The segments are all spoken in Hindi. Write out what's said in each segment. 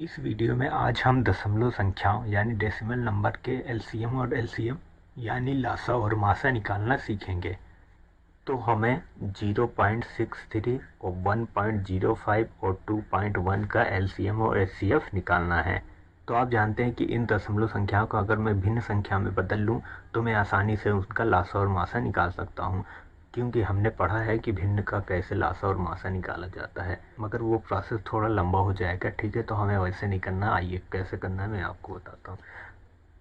इस वीडियो में आज हम दशमलव संख्याओं यानी डेसिमल नंबर के एलसीएम और एलसीएम यानी लासा और मासा निकालना सीखेंगे। तो हमें 0.63 और 1.05 और 2.1 का एलसीएम और एचसीएफ निकालना है। तो आप जानते हैं कि इन दशमलव संख्याओं को अगर मैं भिन्न संख्या में बदल लूँ तो मैं आसानी से उनका लासा और मासा निकाल सकता हूँ, क्योंकि हमने पढ़ा है कि भिन्न का कैसे लासा और मासा निकाला जाता है। मगर वो प्रोसेस थोड़ा लंबा हो जाएगा, ठीक है। तो हमें वैसे नहीं करना। आइए कैसे करना है मैं आपको बताता हूँ।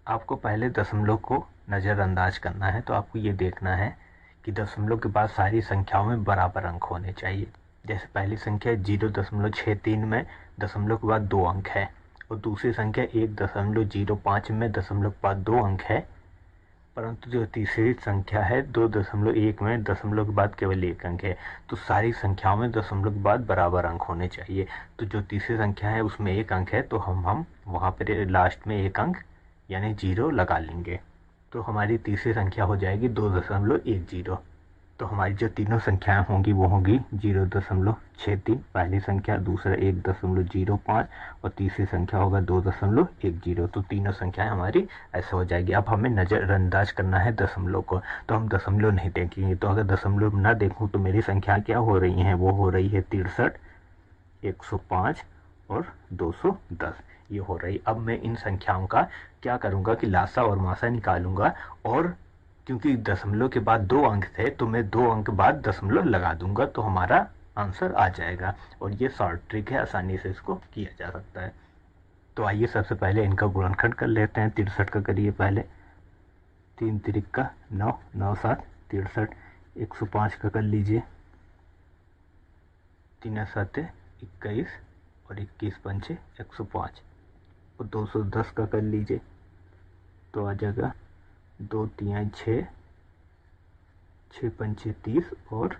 आपको पहले दशमलव को नज़रअंदाज करना है। तो आपको ये देखना है कि दशमलव के बाद सारी संख्याओं में बराबर अंक होने चाहिए। जैसे पहली संख्या 0.63 में दशमलव के बाद 2 अंक है, और दूसरी संख्या 1.05 में दशमलव के बाद 2 अंक है, परंतु जो तीसरी संख्या है 2.1 में दशमलव के बाद केवल 1 अंक है। तो सारी संख्याओं में दशमलव के बाद बराबर अंक होने चाहिए। तो जो तीसरी संख्या है उसमें 1 अंक है, तो हम वहाँ पर लास्ट में 1 अंक यानी 0 लगा लेंगे। तो हमारी तीसरी संख्या हो जाएगी 2.10। तो हमारी जो तीनों संख्याएं होंगी वो होंगी 0.63 पहली संख्या, दूसरा 1.05 और तीसरी संख्या होगा 2.10। तो तीनों संख्याएं हमारी ऐसे हो जाएगी। अब हमें नज़रअंदाज करना है दशमलव को, तो हम दशमलव नहीं देखेंगे। तो अगर दशमलव ना देखूं तो मेरी संख्या क्या हो रही है, वो हो रही है 63, 105 और 210 ये हो रही। अब मैं इन संख्याओं का क्या करूंगा कि लासा और मासा निकालूंगा, और क्योंकि दशमलव के बाद 2 अंक थे तो मैं 2 अंक बाद दशमलव लगा दूंगा, तो हमारा आंसर आ जाएगा। और ये शॉर्ट ट्रिक है, आसानी से इसको किया जा सकता है। तो आइए सबसे पहले इनका गुणनखंड कर लेते हैं। 63 का करिए पहले, 3 तिरिक का 9, 9 7 63। 105 का कर लीजिए, 3 7 21 और 21 पंचे 105। और 210 का कर लीजिए, तो आ जाएगा 2 3 6, 6 पंचे 30 और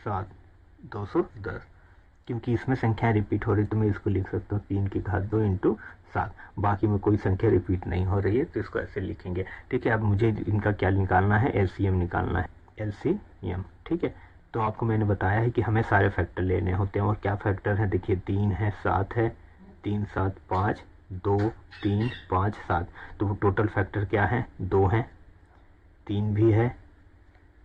7 210। क्योंकि इसमें संख्या रिपीट हो रही तो मैं इसको लिख सकता हूँ 3 की घात 2 इंटू 7। बाकी में कोई संख्या रिपीट नहीं हो रही है तो इसको ऐसे लिखेंगे, ठीक है। अब मुझे इनका क्या निकालना है, एलसीएम निकालना है, एलसीएम, ठीक है। तो आपको मैंने बताया है कि हमें सारे फैक्टर लेने होते हैं, और क्या फैक्टर है देखिए, 3 है, 7 है, 3 7 5, 2 3 5 7। तो टोटल फैक्टर क्या है, 2 है, 3 भी है,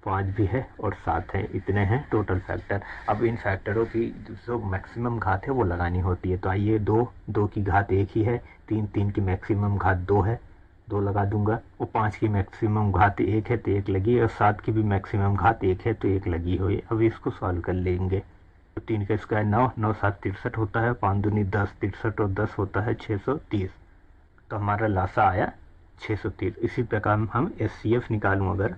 5 भी है और 7 है। इतने हैं टोटल फैक्टर। अब इन फैक्टरों की जो मैक्सिमम घात है वो लगानी होती है। तो आइए 2 की घात 1 ही है, 3 की मैक्सिमम घात 2 है, 2 लगा दूंगा। और 5 की मैक्सिमम घात 1 है तो 1 लगी, और 7 की भी मैक्सिमम घात 1 है तो 1 लगी हुई। अब इसको सॉल्व कर लेंगे। तो 3 का स्क्वायर 9, 9 7 63 होता है, 5 दूनी 10, 63 और 10 होता है 630। तो हमारा लासा आया 630। इसी प्रकार हम एचसीएफ निकालूँ अगर,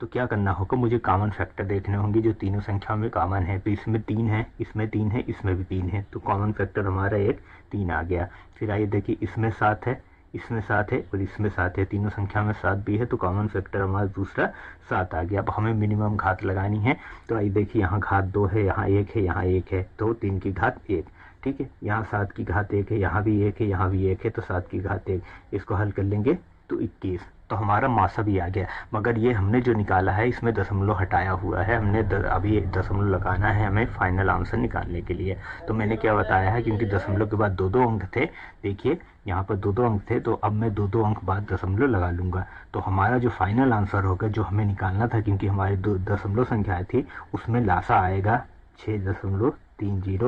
तो क्या करना होगा, मुझे कॉमन फैक्टर देखने होंगे जो तीनों संख्याओं में कॉमन है। तो इसमें 3 है, इसमें 3 है, इसमें भी 3 है, तो कॉमन फैक्टर हमारा एक 3 आ गया। फिर आइए देखिए, इसमें 7 है, इसमें 7 है और इसमें 7 है, तीनों संख्या में 7 भी है, तो कॉमन फैक्टर हमारा दूसरा 7 आ गया। अब हमें मिनिमम घात लगानी है। तो आइए देखिए, यहाँ घात 2 है, यहाँ 1 है, यहाँ 1 है, तो 3 की घात 1, ठीक है। यहाँ 7 की घात 1 है, यहाँ भी 1 है, यहाँ भी 1 है, तो 7 की घात 1। इसको हल कर लेंगे तो 21। तो हमारा मासा भी आ गया। मगर ये हमने जो निकाला है इसमें दशमलव हटाया हुआ है, हमने अभी एक दशमलव लगाना है हमें फाइनल आंसर निकालने के लिए। तो मैंने क्या बताया है, क्योंकि दशमलव के बाद 2 अंक थे, देखिए यहाँ पर 2 अंक थे, तो अब मैं 2 अंक बाद दशमलव लगा लूँगा। तो हमारा जो फाइनल आंसर होगा, जो हमें निकालना था, क्योंकि हमारी 2 दशमलव संख्याएँ थी, उसमें लासा आएगा 6.30,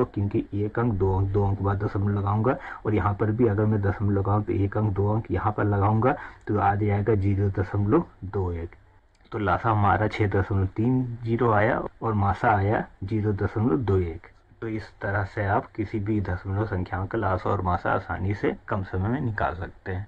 क्योंकि 1 अंक 2 अंक बाद दशमलव लगाऊंगा। और यहाँ पर भी अगर मैं दशमलव लगाऊं तो 1 अंक 2 अंक यहाँ पर लगाऊंगा, तो आ जाएगा 0.21। तो लासा हमारा 6.30 आया और मासा आया 0.21। तो इस तरह से आप किसी भी दशमलव संख्याओं का लासा और मासा आसानी से कम समय में निकाल सकते हैं।